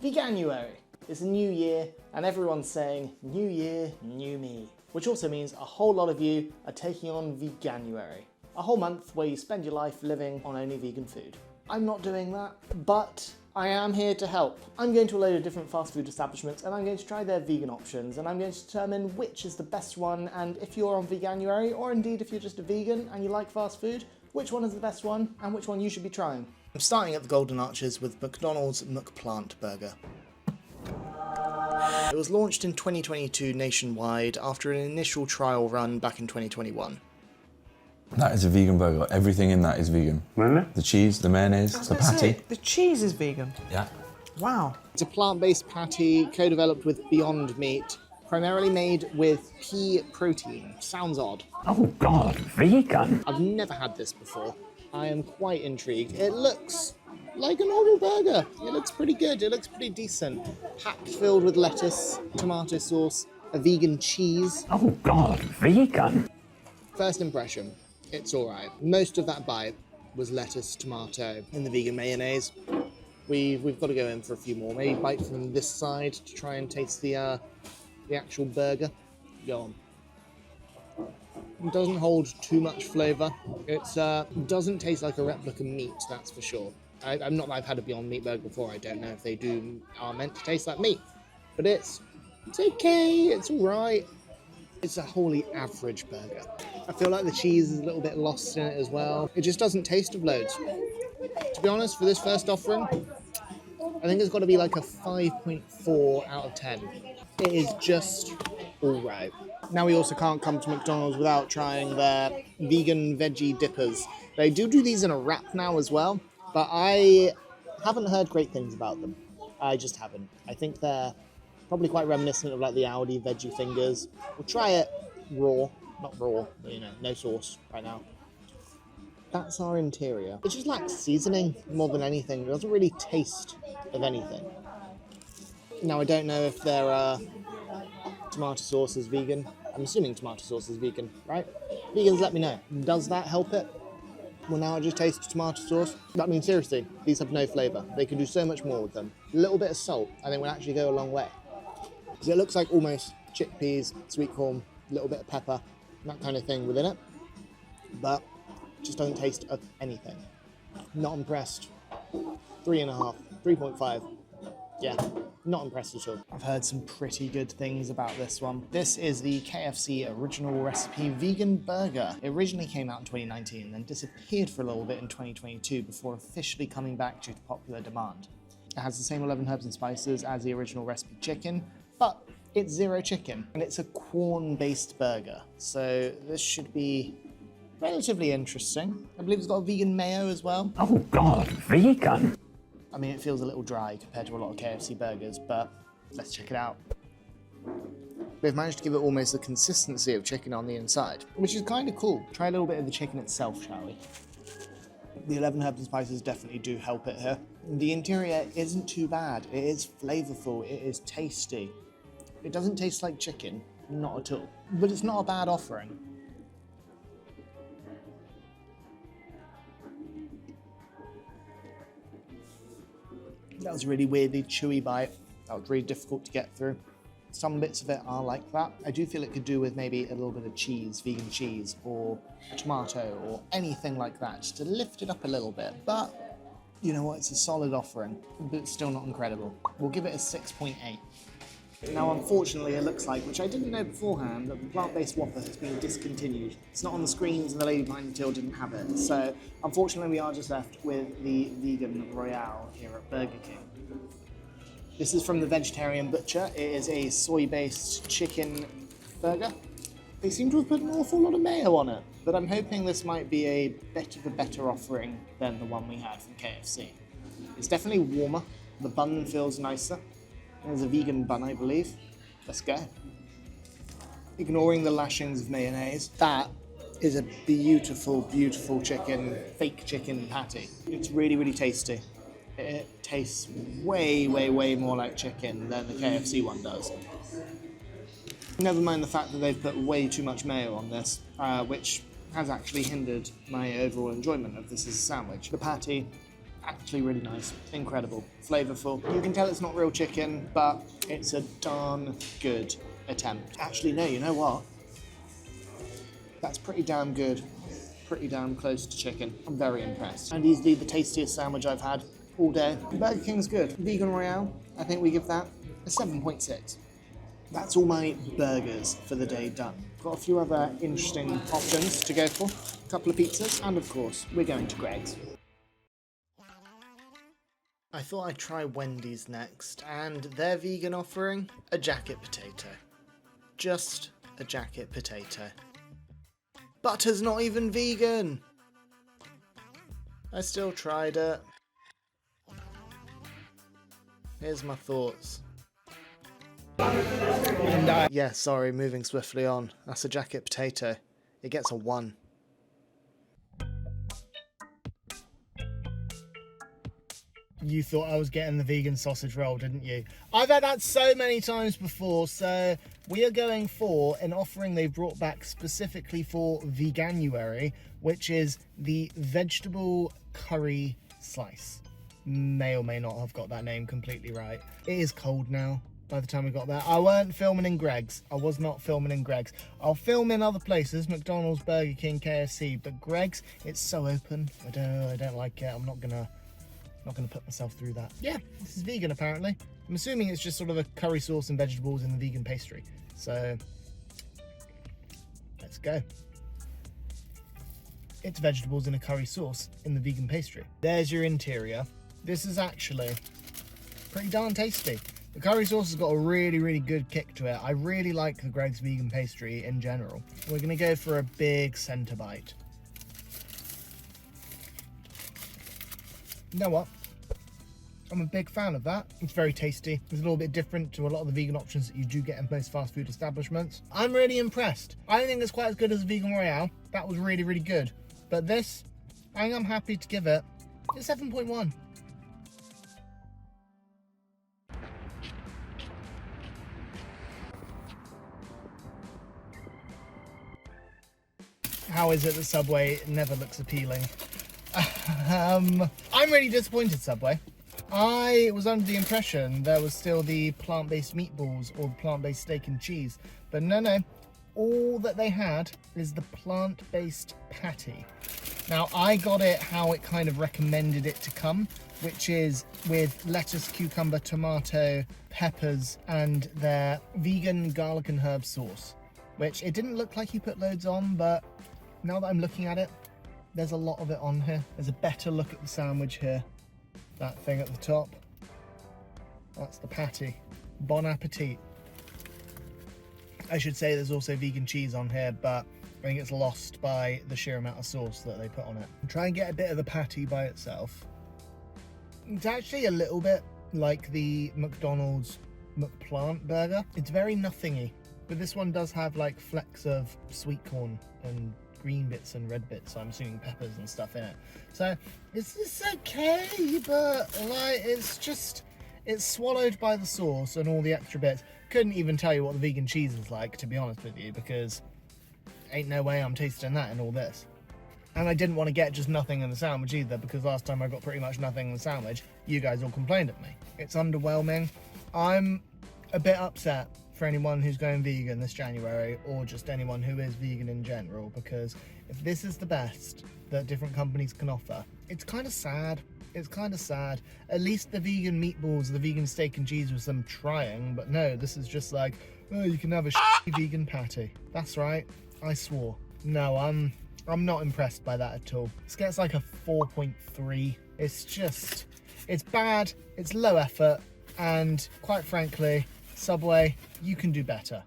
Veganuary. It's a new year and everyone's saying new year, new me. Which also means a whole lot of you are taking on Veganuary. A whole month where you spend your life living on only vegan food. I'm not doing that, but I am here to help. I'm going to a load of different fast food establishments and I'm going to try their vegan options and I'm going to determine which is the best one, and if you're on Veganuary, or indeed if you're just a vegan and you like fast food, which one is the best one and which one you should be trying. I'm starting at the Golden Arches with McDonald's McPlant Burger. It was launched in 2022 nationwide after an initial trial run back in 2021. That is a vegan burger. Everything in that is vegan. Really? The cheese, the mayonnaise, the patty. The cheese is vegan? Yeah. Wow. It's a plant-based patty co-developed with Beyond Meat, primarily made with pea protein. Sounds odd. Oh God, vegan? I've never had this before. I am quite intrigued. It looks like a normal burger. It looks pretty good. It looks pretty decent. Packed filled with lettuce, tomato sauce, a vegan cheese. Oh God, vegan? First impression, it's alright. Most of that bite was lettuce, tomato, and the vegan mayonnaise. We've got to go in for a few more. Maybe bite from this side to try and taste the actual burger. Go on. It doesn't hold too much flavour. It doesn't taste like a replica meat, that's for sure. I'm not that I've had a Beyond Meat burger before. I don't know if they are meant to taste like meat. But it's okay, it's alright. It's a wholly average burger. I feel like the cheese is a little bit lost in it as well. It just doesn't taste of loads. To be honest, for this first offering, I think it's got to be like a 5.4 out of 10. It is just alright. Now we also can't come to McDonald's without trying their vegan veggie dippers. They do these in a wrap now as well, but I haven't heard great things about them. I just haven't. I think they're probably quite reminiscent of like the Aldi veggie fingers. We'll try it raw, not raw, but you know, no sauce right now. That's our interior. It just lacks seasoning more than anything. It doesn't really taste of anything. Now I don't know if their tomato sauce is vegan. I'm assuming tomato sauce is vegan, right? Vegans, let me know. Does that help it? Well, now I just taste tomato sauce. I mean, seriously, these have no flavour. They could do so much more with them. A little bit of salt, I think, would actually go a long way. Because it looks like almost chickpeas, sweet corn, a little bit of pepper, that kind of thing within it. But just doesn't taste of anything. Not impressed. 3.5, 3.5. Yeah, not impressed at all. I've heard some pretty good things about this one. This is the KFC original recipe vegan burger. It originally came out in 2019, then disappeared for a little bit in 2022 before officially coming back due to popular demand. It has the same 11 herbs and spices as the original recipe chicken, but it's zero chicken, and it's a Quorn-based burger. So this should be relatively interesting. I believe it's got a vegan mayo as well. Oh God, vegan? I mean, it feels a little dry compared to a lot of KFC burgers, but let's check it out. They've managed to give it almost the consistency of chicken on the inside, which is kind of cool. Try a little bit of the chicken itself, shall we? The 11 herbs and spices definitely do help it here. The interior isn't too bad. It is flavorful. It is tasty. It doesn't taste like chicken, not at all. But it's not a bad offering. That was a really weirdly chewy bite. That was really difficult to get through. Some bits of it are like that. I do feel it could do with maybe a little bit of cheese, vegan cheese, or a tomato, or anything like that, just to lift it up a little bit. But, you know what, it's a solid offering, but it's still not incredible. We'll give it a 6.8. Now, unfortunately, it looks like, which I didn't know beforehand, that the plant-based Whopper has been discontinued. It's not on the screens and the lady behind the till didn't have it. So, unfortunately, we are just left with the Vegan Royale here at Burger King. This is from the Vegetarian Butcher. It is a soy-based chicken burger. They seem to have put an awful lot of mayo on it, but I'm hoping this might be a bit of a better offering than the one we had from KFC. It's definitely warmer. The bun feels nicer. There's a vegan bun, I believe. Let's go. Ignoring the lashings of mayonnaise, that is a beautiful, beautiful chicken, fake chicken patty. It's really, really tasty. It tastes way, way, way more like chicken than the KFC one does. Never mind the fact that they've put way too much mayo on this, which has actually hindered my overall enjoyment of this as a sandwich. The patty, actually really nice, incredible, flavourful. You can tell it's not real chicken, but it's a darn good attempt. Actually, no, you know what? That's pretty damn good. Pretty damn close to chicken. I'm very impressed. And easily the tastiest sandwich I've had all day. Burger King's good. Vegan Royale, I think we give that a 7.6. That's all my burgers for the day done. Got a few other interesting options to go for. A couple of pizzas, and of course, we're going to Greg's. I thought I'd try Wendy's next, and their vegan offering, a jacket potato. Just a jacket potato. Butter's not even vegan! I still tried it. Here's my thoughts. Yeah, sorry, moving swiftly on. That's a jacket potato. It gets a 1. You thought I was getting the vegan sausage roll, didn't you? I've had that so many times before, so we are going for an offering they've brought back specifically for Veganuary, which is the vegetable curry slice. May or may not have got that name completely right. It is cold now by the time we got there. I weren't filming in Greg's. I was not filming in Greg's. I'll film in other places, McDonald's, Burger King, KFC, but Greg's, it's so open. I don't like it. I'm not gonna put myself through that. Yeah, this is vegan apparently. I'm assuming it's just sort of a curry sauce and vegetables in the vegan pastry. So, let's go. It's vegetables in a curry sauce in the vegan pastry. There's your interior. This is actually pretty darn tasty. The curry sauce has got a really, really good kick to it. I really like the Greg's vegan pastry in general. We're gonna go for a big centre bite. You know what? I'm a big fan of that. It's very tasty. It's a little bit different to a lot of the vegan options that you do get in most fast food establishments. I'm really impressed. I don't think it's quite as good as Vegan Royale. That was really, really good. But this, I think I'm happy to give it a 7.1. How is it that Subway never looks appealing? I'm really disappointed, Subway. I was under the impression there was still the plant-based meatballs or the plant-based steak and cheese, but no. All that they had is the plant-based patty. Now, I got it how it kind of recommended it to come, which is with lettuce, cucumber, tomato, peppers, and their vegan garlic and herb sauce, which it didn't look like you put loads on, but now that I'm looking at it, there's a lot of it on here. There's a better look at the sandwich here. That thing at the top, that's the patty. Bon appetit. I should say there's also vegan cheese on here, but I think it's lost by the sheer amount of sauce that they put on it. Try and get a bit of the patty by itself. It's actually a little bit like the McDonald's McPlant burger. It's very nothingy, but this one does have like flecks of sweet corn and green bits and red bits, so I'm assuming peppers and stuff in it. So it's okay, but like it's swallowed by the sauce and all the extra bits. Couldn't even tell you what the vegan cheese is like, to be honest with you, because ain't no way I'm tasting that in all this. And I didn't want to get just nothing in the sandwich either, because last time I got pretty much nothing in the sandwich, you guys all complained at me. It's underwhelming. I'm a bit upset for anyone who's going vegan this January, or just anyone who is vegan in general, because if this is the best that different companies can offer, it's kind of sad. It's kind of sad. At least the vegan meatballs, the vegan steak and cheese was them trying, but no, this is just like, oh, you can have a vegan patty. That's right, I swore. No, I'm not impressed by that at all. This gets like a 4.3. It's bad, it's low effort, and quite frankly, Subway, you can do better.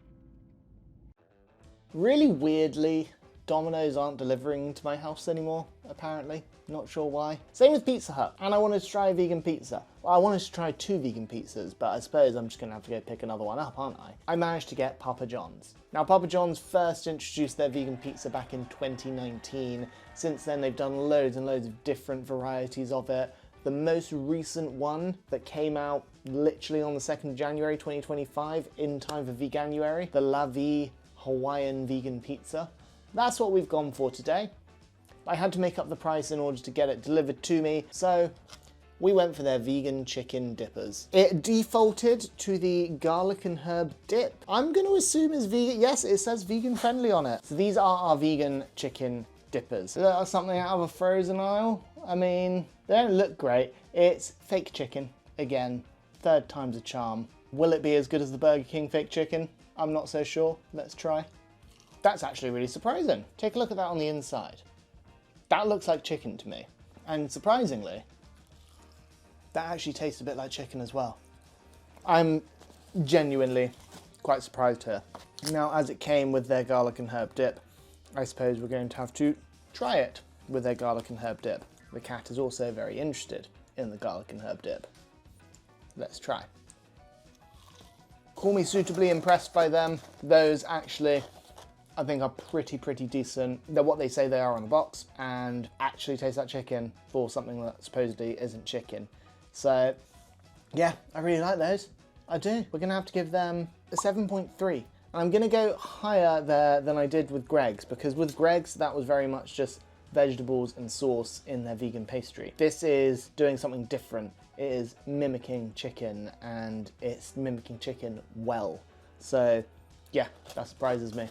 Really weirdly, Domino's aren't delivering to my house anymore, apparently. Not sure why. Same with Pizza Hut, and I wanted to try a vegan pizza. Well, I wanted to try 2 vegan pizzas, but I suppose I'm just gonna have to go pick another one up, aren't I? I managed to get Papa John's. Now, Papa John's first introduced their vegan pizza back in 2019. Since then, they've done loads and loads of different varieties of it. The most recent one that came out literally on the 2nd of January 2025 in time for Veganuary, the La Vie Hawaiian vegan pizza. That's what we've gone for today. I had to make up the price in order to get it delivered to me, so we went for their vegan chicken dippers. It defaulted to the garlic and herb dip. I'm going to assume it's vegan. Yes, it says vegan friendly on it. So these are our vegan chicken dippers. Is that something out of a frozen aisle? I mean, they don't look great. It's fake chicken. Again, third time's a charm. Will it be as good as the Burger King fake chicken? I'm not so sure. Let's try. That's actually really surprising. Take a look at that on the inside. That looks like chicken to me. And surprisingly, that actually tastes a bit like chicken as well. I'm genuinely quite surprised here. Now, as it came with their garlic and herb dip, I suppose we're going to have to try it with their garlic and herb dip. The cat is also very interested in the garlic and herb dip. Let's try. Call me suitably impressed by them. Those actually, I think, are pretty decent. They're what they say they are on the box and actually taste like chicken for something that supposedly isn't chicken. So yeah, I really like those. I do. We're gonna have to give them a 7.3. I'm gonna go higher there than I did with Greg's, because with Greg's that was very much just vegetables and sauce in their vegan pastry. This is doing something different. It is mimicking chicken, and it's mimicking chicken well. So yeah, that surprises me.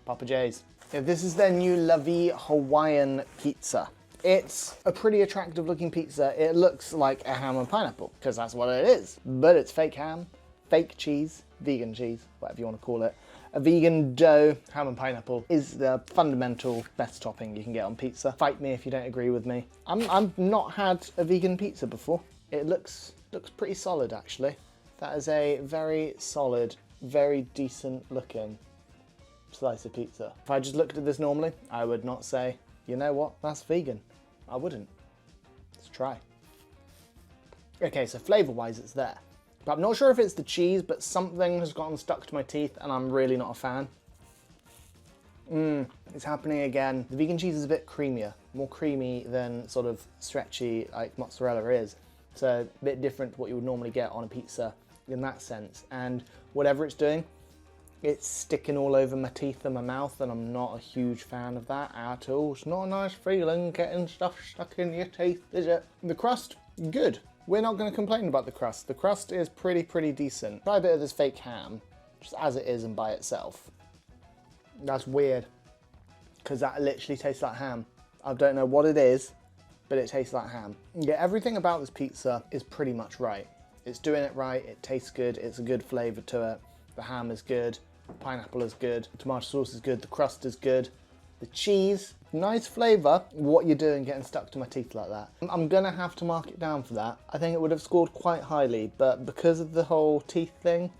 Papa J's. Yeah, this is their new La Vie Hawaiian pizza. It's a pretty attractive looking pizza. It looks like a ham and pineapple, because that's what it is. But it's fake ham, fake cheese, vegan cheese, whatever you want to call it. A vegan dough ham and pineapple is the fundamental best topping you can get on pizza. Fight me if you don't agree with me. I've not had a vegan pizza before. It looks pretty solid actually. That is a very solid, very decent looking slice of pizza. If I just looked at this normally, I would not say, you know what, that's vegan. I wouldn't. Let's try. Okay, so flavor-wise it's there. But I'm not sure if it's the cheese, but something has gotten stuck to my teeth and I'm really not a fan. It's happening again. The vegan cheese is a bit creamier, more creamy than sort of stretchy like mozzarella is. So a bit different to what you would normally get on a pizza in that sense. And whatever it's doing, it's sticking all over my teeth and my mouth, and I'm not a huge fan of that at all. It's not a nice feeling getting stuff stuck in your teeth, is it? The crust, good. We're not going to complain about the crust. The crust is pretty decent. Try a bit of this fake ham, just as it is and by itself. That's weird, because that literally tastes like ham. I don't know what it is, but it tastes like ham. Yeah, everything about this pizza is pretty much right. It's doing it right, it tastes good, it's a good flavour to it. The ham is good, pineapple is good, the tomato sauce is good, the crust is good. The cheese, nice flavour. What you're doing getting stuck to my teeth like that. I'm gonna have to mark it down for that. I think it would have scored quite highly, but because of the whole teeth thing,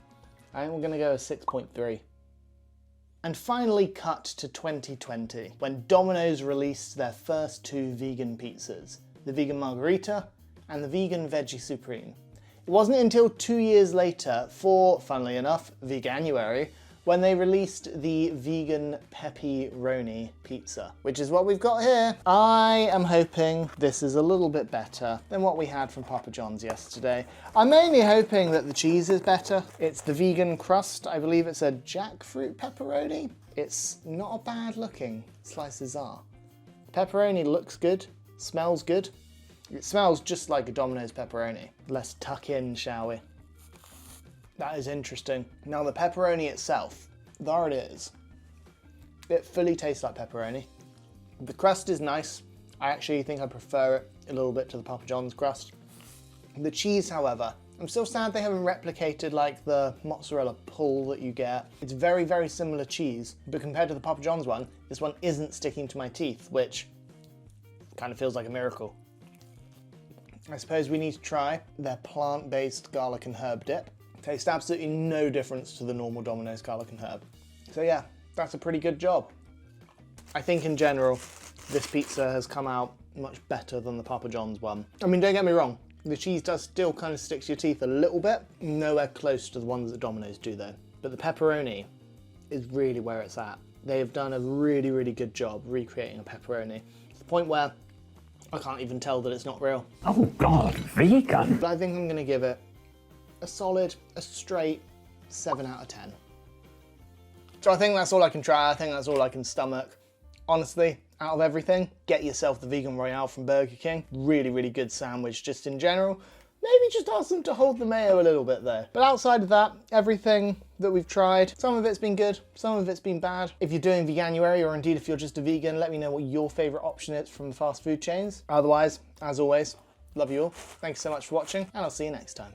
I think we're gonna go a 6.3. And finally cut to 2020, when Domino's released their first two vegan pizzas, the vegan margarita and the vegan veggie supreme. It wasn't until 2 years later, for, funnily enough, Veganuary, when they released the vegan pepperoni pizza, which is what we've got here. I am hoping this is a little bit better than what we had from Papa John's yesterday. I'm mainly hoping that the cheese is better. It's the vegan crust. I believe it's a jackfruit pepperoni. It's not a bad looking slices are. Pepperoni looks good, smells good. It smells just like a Domino's pepperoni. Let's tuck in, shall we? That is interesting. Now the pepperoni itself, there it is. It fully tastes like pepperoni. The crust is nice. I actually think I prefer it a little bit to the Papa John's crust. The cheese, however, I'm still sad they haven't replicated like the mozzarella pull that you get. It's very similar cheese, but compared to the Papa John's one, this one isn't sticking to my teeth, which kind of feels like a miracle. I suppose we need to try their plant-based garlic and herb dip. Tastes absolutely no difference to the normal Domino's garlic and herb. So yeah, that's a pretty good job. I think in general, this pizza has come out much better than the Papa John's one. I mean, don't get me wrong, the cheese does still kind of stick to your teeth a little bit. Nowhere close to the ones that Domino's do though. But the pepperoni is really where it's at. They have done a really good job recreating a pepperoni. To the point where I can't even tell that it's not real. Oh God, vegan. But I think I'm gonna give it a solid, a straight 7 out of 10. So I think that's all I can try. I think that's all I can stomach. Honestly, out of everything, get yourself the Vegan Royale from Burger King. Really, really good sandwich just in general. Maybe just ask them to hold the mayo a little bit there. But outside of that, everything that we've tried, some of it's been good, some of it's been bad. If you're doing Veganuary, or indeed if you're just a vegan, let me know what your favourite option is from the fast food chains. Otherwise, as always, love you all. Thanks so much for watching, and I'll see you next time.